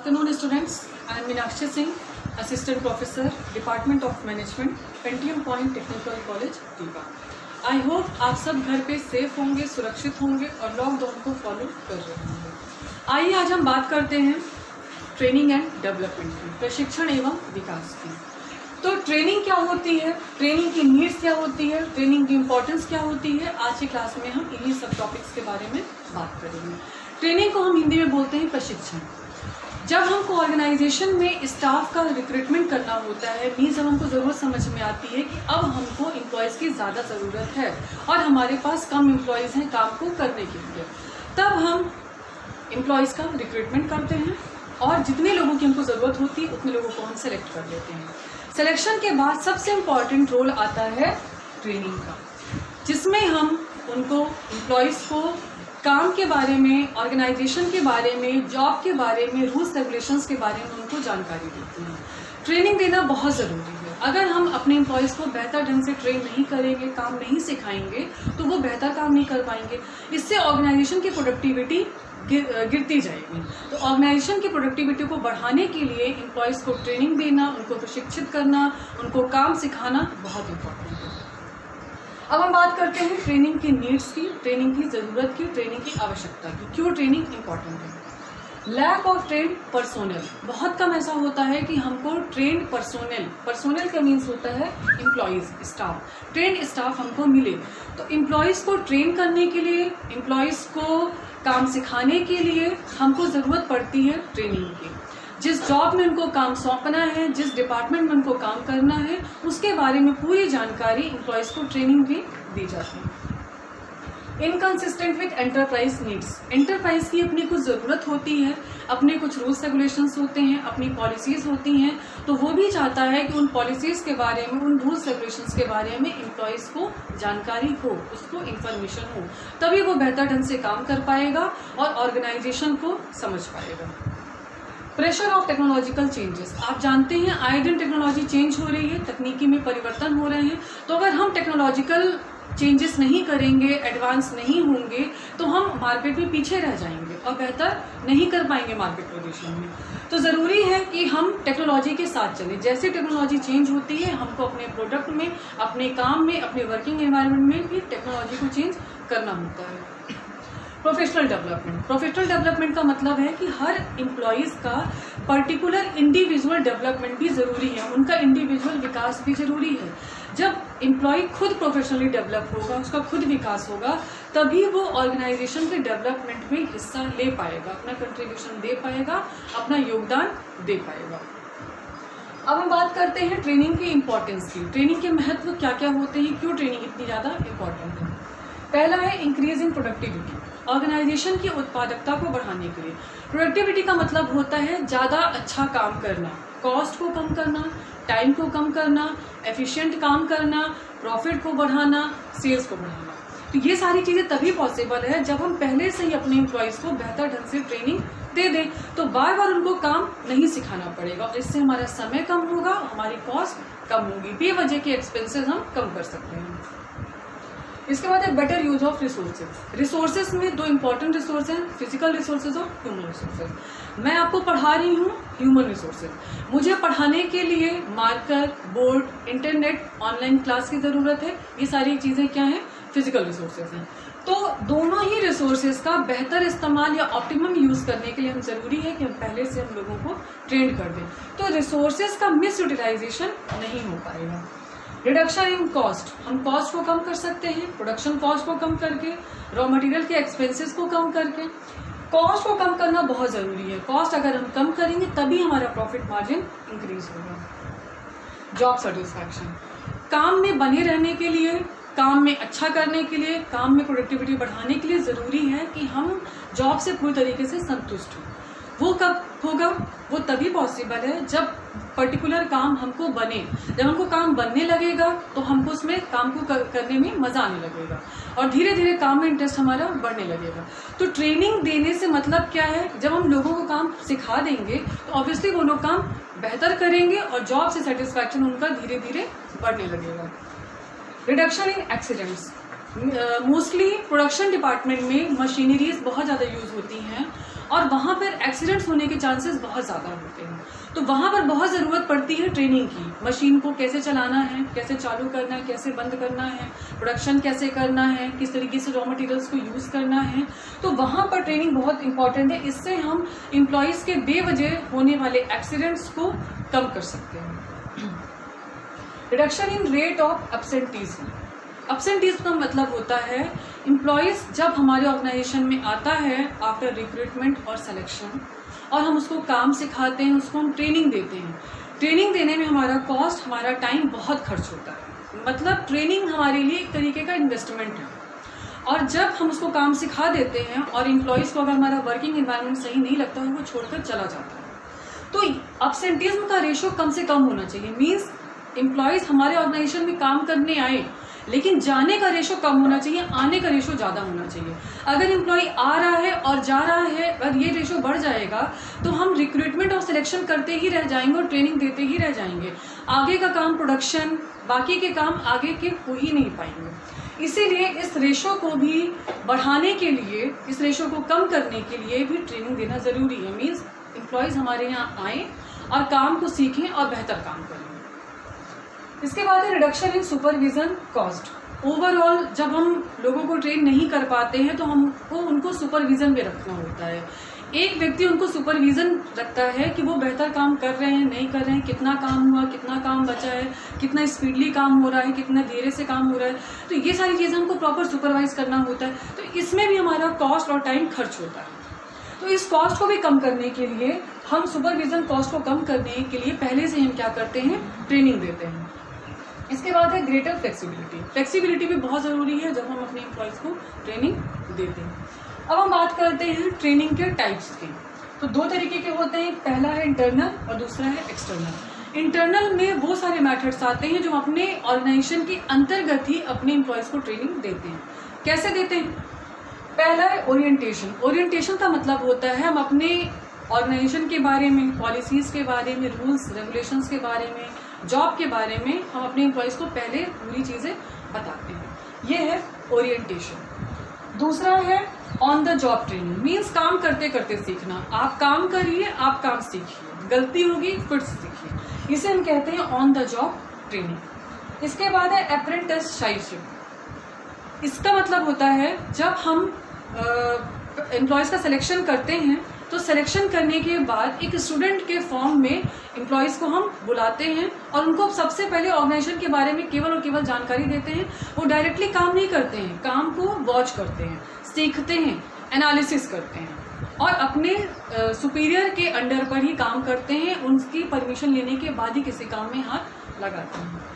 afternoon, students. I am Meenakshi Singh, Assistant Professor, Department of Management, Pentium Point Technical College, Rewa. I hope आप सब घर पे safe होंगे, सुरक्षित होंगे और लॉकडाउन को फॉलो कर रहे होंगे। आइए आज हम बात करते हैं ट्रेनिंग एंड डेवलपमेंट की, प्रशिक्षण एवं विकास की। तो ट्रेनिंग क्या होती है, ट्रेनिंग की नीड्स क्या होती है, ट्रेनिंग की इम्पोर्टेंस क्या होती है, आज की क्लास में हम इन्हीं सब टॉपिक्स के बारे में बात करेंगे। ट्रेनिंग को हम हिंदी में बोलते हैं प्रशिक्षण। जब हमको ऑर्गेनाइजेशन में स्टाफ का रिक्रूटमेंट करना होता है, मीन्स जब हमको ज़रूरत समझ में आती है कि अब हमको एम्प्लॉयज़ की ज़्यादा ज़रूरत है और हमारे पास कम एम्प्लॉयज़ हैं काम को करने के लिए, तब हम एम्प्लॉयज़ का रिक्रूटमेंट करते हैं और जितने लोगों की हमको ज़रूरत होती है उतने लोगों को हम सेलेक्ट कर लेते हैं। सिलेक्शन के बाद सबसे इम्पॉर्टेंट रोल आता है ट्रेनिंग का, जिसमें हम उनको एम्प्लॉयज़ को काम के बारे में, ऑर्गेनाइजेशन के बारे में, जॉब के बारे में, रूल्स रेगुलेशंस के बारे में उनको जानकारी देते हैं। ट्रेनिंग देना बहुत ज़रूरी है। अगर हम अपने एम्प्लॉयज़ को बेहतर ढंग से ट्रेन नहीं करेंगे, काम नहीं सिखाएंगे, तो वो बेहतर काम नहीं कर पाएंगे। इससे ऑर्गेनाइजेशन की प्रोडक्टिविटी गिरती जाएगी। तो ऑर्गेनाइजेशन की प्रोडक्टिविटी को बढ़ाने के लिए एम्प्लॉयज़ को ट्रेनिंग देना, उनको प्रशिक्षित करना, उनको काम सिखाना बहुत इम्पोर्टेंट है। अब हम बात करते हैं ट्रेनिंग की नीड्स की, ट्रेनिंग की ज़रूरत की, ट्रेनिंग की आवश्यकता की। क्यों ट्रेनिंग इम्पॉर्टेंट है? Lack of trained personnel. बहुत कम ऐसा होता है कि हमको ट्रेंड पर्सोनल का मीन्स होता है एम्प्लॉयज़, स्टाफ। ट्रेंड स्टाफ हमको मिले तो एम्प्लॉयज़ को ट्रेन करने के लिए, एम्प्लॉयज़ को काम सिखाने के लिए हमको ज़रूरत पड़ती है ट्रेनिंग की। जिस जॉब में उनको काम सौंपना है, जिस डिपार्टमेंट में उनको काम करना है, उसके बारे में पूरी जानकारी एम्प्लॉयज़ को ट्रेनिंग भी दी जाती है। Inconsistent with enterprise needs. Enterprise की अपनी कुछ ज़रूरत होती है, अपने कुछ रूल्स रेगुलेशंस होते हैं, अपनी पॉलिसीज़ होती हैं, तो वो भी चाहता है कि उन पॉलिसीज़ के बारे में, उन रूल्स रेगुलेशंस के बारे में एम्प्लॉयज़ को जानकारी हो, उसको इन्फॉर्मेशन हो, तभी वो बेहतर ढंग से काम कर पाएगा और ऑर्गेनाइजेशन को समझ पाएगा। Pressure of technological changes. आप जानते हैं आए दिन टेक्नोलॉजी चेंज हो रही है, तकनीकी में परिवर्तन हो रहे हैं, तो अगर हम टेक्नोलॉजिकल चेंजेस नहीं करेंगे, एडवांस नहीं होंगे, तो हम मार्केट में पीछे रह जाएंगे और बेहतर नहीं कर पाएंगे मार्केट पोजीशन में। तो ज़रूरी है कि हम टेक्नोलॉजी के साथ चलें। जैसे टेक्नोलॉजी चेंज होती है, हमको अपने प्रोडक्ट में, अपने काम में, अपने वर्किंग एनवायरनमेंट में भी टेक्नोलॉजी को चेंज करना होता है। Professional development. प्रोफेशनल डेवलपमेंट का मतलब है कि हर एम्प्लॉयज़ का पर्टिकुलर इंडिविजुअल डेवलपमेंट भी ज़रूरी है, उनका इंडिविजुअल विकास भी ज़रूरी है। जब एम्प्लॉय खुद प्रोफेशनली डेवलप होगा, उसका खुद विकास होगा, तभी वो ऑर्गेनाइजेशन के डेवलपमेंट में हिस्सा ले पाएगा, अपना कंट्रीब्यूशन दे पाएगा, अपना योगदान दे पाएगा। अब हम बात करते हैं ट्रेनिंग की इम्पोर्टेंस की। ट्रेनिंग के महत्व क्या क्या होते हैं, क्यों ट्रेनिंग इतनी ज़्यादा इम्पोर्टेंट है? पहला है इंक्रीज इन प्रोडक्टिविटी। ऑर्गेनाइजेशन की उत्पादकता को बढ़ाने के लिए। प्रोडक्टिविटी का मतलब होता है ज़्यादा अच्छा काम करना, कॉस्ट को कम करना, टाइम को कम करना, एफिशिएंट काम करना, प्रॉफिट को बढ़ाना, सेल्स को बढ़ाना। तो ये सारी चीज़ें तभी पॉसिबल है जब हम पहले से ही अपने एम्प्लॉयज़ को बेहतर ढंग से ट्रेनिंग दे दें, तो बार बार उनको काम नहीं सिखाना पड़ेगा और इससे हमारा समय कम होगा, हमारी कॉस्ट कम होगी, बेवजह के एक्सपेंसेस हम कम कर सकते हैं। इसके बाद है better use of resources. Resources में दो इंपॉर्टेंट रिसोर्स हैं, फिजिकल रिसोर्सेज और ह्यूमन रिसोर्सेज। मैं आपको पढ़ा रही हूँ ह्यूमन रिसोर्सेज। मुझे पढ़ाने के लिए marker, board, internet, online class की ज़रूरत है। ये सारी चीज़ें क्या हैं? फिजिकल रिसोर्सेज हैं। तो दोनों ही रिसोर्सेज का बेहतर इस्तेमाल या ऑप्टिमम यूज़ करने के लिए हम ज़रूरी है कि हम पहले से हम लोगों को ट्रेन कर दें, तो रिसोर्सेज का मिस यूटिलाइजेशन नहीं हो पाएगा। Reduction in cost. हम कॉस्ट को कम कर सकते हैं, प्रोडक्शन कॉस्ट को कम करके, रॉ मटेरियल के एक्सपेंसेस को कम करके। कॉस्ट को कम करना बहुत ज़रूरी है। कॉस्ट अगर हम कम करेंगे तभी हमारा प्रॉफिट मार्जिन इंक्रीज होगा। Job satisfaction. काम में बने रहने के लिए, काम में अच्छा करने के लिए, काम में प्रोडक्टिविटी बढ़ाने के लिए ज़रूरी है कि हम जॉब से पूरी तरीके से संतुष्ट हों। वो कब होगा? वो तभी पॉसिबल है जब पर्टिकुलर काम हमको बने। जब हमको काम बनने लगेगा तो हमको उसमें काम को करने में मज़ा आने लगेगा और धीरे धीरे काम में इंटरेस्ट हमारा बढ़ने लगेगा। तो ट्रेनिंग देने से मतलब क्या है? जब हम लोगों को काम सिखा देंगे तो ऑब्वियसली वो लोग काम बेहतर करेंगे और जॉब से सेटिस्फैक्शन उनका धीरे धीरे बढ़ने लगेगा। Reduction in accidents. Mostly production department में मशीनरीज बहुत ज़्यादा यूज़ होती हैं और वहाँ पर एक्सीडेंट्स होने के चांसेस बहुत ज़्यादा होते हैं। तो वहाँ पर बहुत ज़रूरत पड़ती है ट्रेनिंग की। मशीन को कैसे चलाना है, कैसे चालू करना है, कैसे बंद करना है, प्रोडक्शन कैसे करना है, किस तरीके से रॉ मटेरियल्स को यूज़ करना है। तो वहाँ पर ट्रेनिंग बहुत इंपॉर्टेंट है। इससे हम एम्प्लॉयज़ के बेवजह होने वाले एक्सीडेंट्स को कम कर सकते हैं। Reduction in rate of absenteeism. Absenteeism का मतलब होता है एम्प्लॉयज़ जब हमारे ऑर्गेनाइजेशन में आता है आफ्टर रिक्रूटमेंट और सिलेक्शन, और हम उसको काम सिखाते हैं, उसको हम ट्रेनिंग देते हैं। ट्रेनिंग देने में हमारा कॉस्ट, हमारा टाइम बहुत खर्च होता है। मतलब ट्रेनिंग हमारे लिए एक तरीके का इन्वेस्टमेंट है। और जब हम उसको काम सिखा देते हैं और एम्प्लॉयज़ को अगर हमारा वर्किंग एनवायरनमेंट सही नहीं लगता है, वो छोड़कर चला जाता है, तो एब्सेंटीज़म का रेशो कम से कम होना चाहिए। मीन्स एम्प्लॉयज़ हमारे ऑर्गेनाइजेशन में काम करने आए, लेकिन जाने का रेशो कम होना चाहिए, आने का रेशो ज़्यादा होना चाहिए। अगर एम्प्लॉय आ रहा है और जा रहा है, अगर ये रेशो बढ़ जाएगा तो हम रिक्रूटमेंट और सिलेक्शन करते ही रह जाएंगे और ट्रेनिंग देते ही रह जाएंगे। आगे का काम, प्रोडक्शन, बाकी के काम आगे के हो ही नहीं पाएंगे। इसीलिए इस रेशो को भी बढ़ाने के लिए, इस रेशो को कम करने के लिए भी ट्रेनिंग देना ज़रूरी है। मीन्स एम्प्लॉयज़ हमारे यहाँ आएँ और काम को सीखें और बेहतर काम करें। इसके बाद है reduction in supervision cost. Overall जब हम लोगों को ट्रेन नहीं कर पाते हैं तो हमको उनको सुपरविजन में रखना होता है। एक व्यक्ति उनको सुपरविजन रखता है कि वो बेहतर काम कर रहे हैं, नहीं कर रहे हैं, कितना काम हुआ, कितना काम बचा है, कितना स्पीडली काम हो रहा है, कितना धीरे से काम हो रहा है। तो ये सारी चीज़ें हमको प्रॉपर सुपरवाइज करना होता है। तो इसमें भी हमारा कॉस्ट और टाइम खर्च होता है। तो इस कॉस्ट को भी कम करने के लिए, हम सुपरविजन कॉस्ट को कम करने के लिए पहले से हम क्या करते हैं, ट्रेनिंग देते हैं। इसके बाद है ग्रेटर फ्लेक्सिबिलिटी। फ्लेक्सिबिलिटी भी बहुत ज़रूरी है जब हम अपने एम्प्लॉयज़ को ट्रेनिंग देते हैं। अब हम बात करते हैं ट्रेनिंग के टाइप्स की। तो दो तरीके के होते हैं, पहला है इंटरनल और दूसरा है एक्सटर्नल। इंटरनल में वो सारे मेथड्स आते हैं जो अपने ऑर्गेनाइजेशन के अंतर्गत ही अपने एम्प्लॉयज़ को ट्रेनिंग देते हैं। कैसे देते हैं? पहला है ओरिएंटेशन। ओरिएंटेशन का मतलब होता है हम अपने ऑर्गेनाइजेशन के बारे में, पॉलिसीज़ के बारे में, रूल्स रेगुलेशंस के बारे में, जॉब के बारे में हम अपने एम्प्लॉयज़ को पहले पूरी चीज़ें बताते हैं। ये है ओरिएंटेशन। दूसरा है on the job training. Means काम करते करते सीखना। आप काम करिए, आप काम सीखिए, गलती होगी फिर सीखिए। इसे हम कहते हैं ऑन द जॉब ट्रेनिंग। इसके बाद है अप्रेंटिसशिप। इसका मतलब होता है जब हम एम्प्लॉयज़ का सिलेक्शन करते हैं तो सिलेक्शन करने के बाद एक स्टूडेंट के फॉर्म में एम्प्लॉयज़ को हम बुलाते हैं और उनको सबसे पहले ऑर्गेनाइजेशन के बारे में केवल और केवल जानकारी देते हैं। वो डायरेक्टली काम नहीं करते हैं, काम को वॉच करते हैं, सीखते हैं, एनालिसिस करते हैं और अपने सुपीरियर के अंडर पर ही काम करते हैं। उनकी परमिशन लेने के बाद ही किसी काम में हाथ लगाते हैं।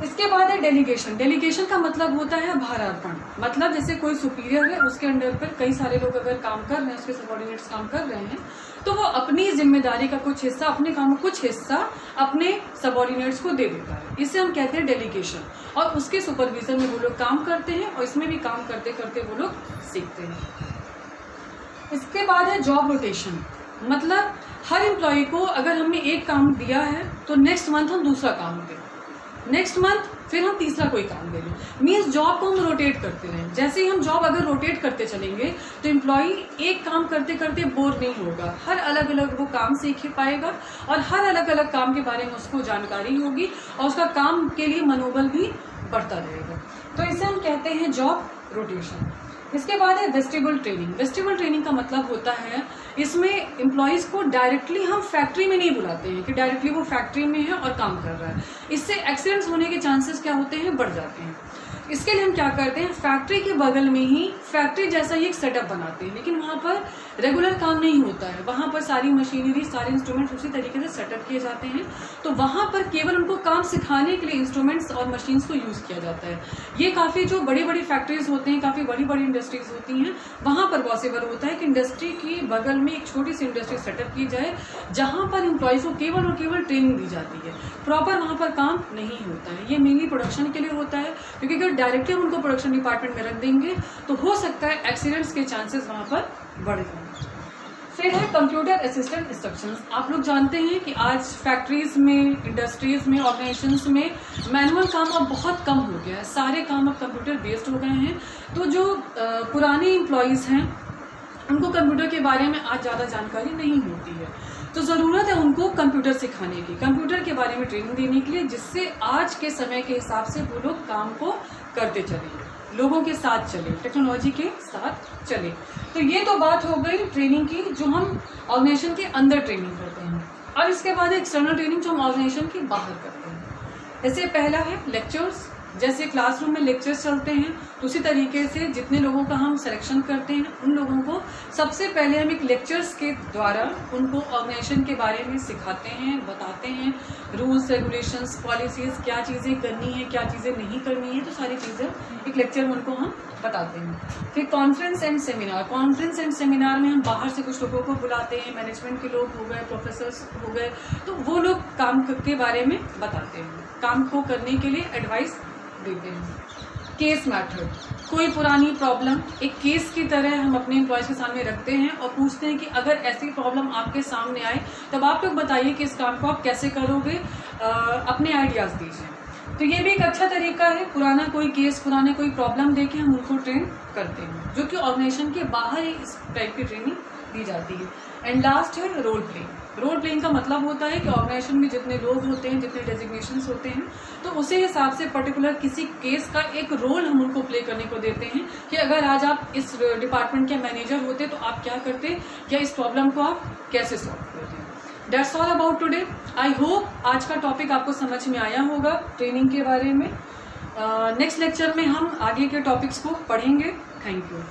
इसके बाद है डेलीगेशन। डेलीगेशन का मतलब होता है भारार्पण। मतलब जैसे कोई सुपीरियर है, उसके अंडर पर कई सारे लोग अगर काम कर रहे हैं, उसके सबऑर्डिनेट्स काम कर रहे हैं, तो वो अपनी जिम्मेदारी का कुछ हिस्सा, अपने काम का कुछ हिस्सा अपने सबऑर्डिनेट्स को दे देता है। इसे हम कहते हैं डेलीगेशन। और उसके सुपरविजन में वो लोग काम करते हैं और इसमें भी काम करते करते वो लोग सीखते हैं। इसके बाद है जॉब रोटेशन। मतलब हर एम्प्लॉय को अगर हमने एक काम दिया है तो नेक्स्ट मंथ हम दूसरा काम दें, नेक्स्ट मंथ फिर हम तीसरा कोई काम दे लें। मीन्स जॉब को हम रोटेट करते रहें। जैसे ही हम जॉब अगर रोटेट करते चलेंगे तो एम्प्लॉय एक काम करते करते बोर नहीं होगा। हर अलग अलग वो काम सीख पाएगा और हर अलग अलग काम के बारे में उसको जानकारी होगी और उसका काम के लिए मनोबल भी बढ़ता रहेगा। तो इसे हम कहते हैं जॉब रोटेशन। इसके बाद है वेस्टिबल ट्रेनिंग। वेस्टिबल ट्रेनिंग का मतलब होता है इसमें एम्प्लॉयज़ को डायरेक्टली हम फैक्ट्री में नहीं बुलाते हैं कि डायरेक्टली वो फैक्ट्री में है और काम कर रहा है। इससे एक्सीडेंट्स होने के चांसेस क्या होते हैं, बढ़ जाते हैं। इसके लिए हम क्या करते हैं, फैक्ट्री के बगल में ही फैक्ट्री जैसा ही एक सेटअप बनाते हैं, लेकिन वहाँ पर रेगुलर काम नहीं होता है। वहाँ पर सारी मशीनरी, सारे इंस्ट्रूमेंट्स उसी तरीके से सेटअप किए जाते हैं। तो वहाँ पर केवल उनको काम सिखाने के लिए इंस्ट्रूमेंट्स और मशीन्स को यूज़ किया जाता है। ये काफ़ी जो बड़ी बड़ी फैक्ट्रीज होते हैं, काफ़ी बड़ी बड़ी इंडस्ट्रीज होती हैं, वहाँ पर पॉसिबल होता है कि इंडस्ट्री की बगल में एक छोटी सी इंडस्ट्री सेटअप की जाए जहाँ पर एम्प्लॉयज़ को केवल और केवल ट्रेनिंग दी जाती है। प्रॉपर वहाँ पर काम नहीं होता है। ये मेनली प्रोडक्शन के लिए होता है, क्योंकि अगर डायरेक्टली हम उनको प्रोडक्शन डिपार्टमेंट में रख देंगे तो हो सकता है एक्सीडेंट्स के चांसेस वहाँ पर बढ़ जाएंगे। फिर है कंप्यूटर असिस्टेंट इंस्ट्रक्शंस। आप लोग जानते हैं कि आज फैक्ट्रीज में, इंडस्ट्रीज में, ऑर्गेनाइजेशंस में मैनुअल काम अब बहुत कम हो गया है। सारे काम अब कंप्यूटर बेस्ड हो गए हैं। तो जो पुराने एम्प्लॉयज़ हैं उनको कंप्यूटर के बारे में आज ज़्यादा जानकारी नहीं होती है, तो ज़रूरत है उनको कंप्यूटर सिखाने की, कंप्यूटर के बारे में ट्रेनिंग देने के लिए, जिससे आज के समय के हिसाब से वो लोग काम को करते चले, लोगों के साथ चले, टेक्नोलॉजी के साथ चले। तो ये तो बात हो गई ट्रेनिंग की जो हम ऑर्गेनाइजेशन के अंदर ट्रेनिंग करते हैं। और इसके बाद एक्सटर्नल ट्रेनिंग जो हम ऑर्गेनाइजेशन के बाहर करते हैं। जैसे पहला है लेक्चर्स, जैसे क्लासरूम में लेक्चर्स चलते हैं, उसी तरीके से जितने लोगों का हम सिलेक्शन करते हैं उन लोगों को सबसे पहले हम एक लेक्चर्स के द्वारा उनको ऑर्गेनाइजेशन के बारे में सिखाते हैं, बताते हैं, रूल्स रेगुलेशंस पॉलिसीज, क्या चीज़ें करनी है क्या चीज़ें नहीं करनी है, तो सारी चीज़ें एक लेक्चर में उनको हम बताते हैं। फिर conference and seminar, conference and seminar में हम बाहर से कुछ लोगों को बुलाते हैं, मैनेजमेंट के लोग हो गए, प्रोफेसर्स हो गए, तो वो लोग काम के बारे में बताते हैं, काम को करने के लिए एडवाइस देते हैं। केस मैथड, कोई पुरानी प्रॉब्लम एक केस की तरह हम अपने एम्प्लॉयज के सामने रखते हैं और पूछते हैं कि अगर ऐसी प्रॉब्लम आपके सामने आए तब आप लोग बताइए कि इस काम को आप कैसे करोगे, अपने आइडियाज दीजिए। तो ये भी एक अच्छा तरीका है, पुराना कोई केस, पुराने कोई प्रॉब्लम देके हम उनको ट्रेन करते हैं, जो कि ऑर्गेनाइजेशन के बाहर ही इस टाइप की ट्रेनिंग दी जाती है। एंड लास्ट है रोल प्लेइंग। रोल प्लेइंग का मतलब होता है कि ऑर्गेनाइजेशन में जितने लोग होते हैं, जितने डेजिग्नेशंस होते हैं, तो उसी हिसाब से पर्टिकुलर किसी केस का एक रोल हम उनको प्ले करने को देते हैं कि अगर आज आप इस डिपार्टमेंट के मैनेजर होते तो आप क्या करते, या इस प्रॉब्लम को आप कैसे सॉल्व करते। That's all about today. I hope आज का टॉपिक आपको समझ में आया होगा ट्रेनिंग के बारे में। नेक्स्ट लेक्चर में हम आगे के टॉपिक्स को पढ़ेंगे। Thank you.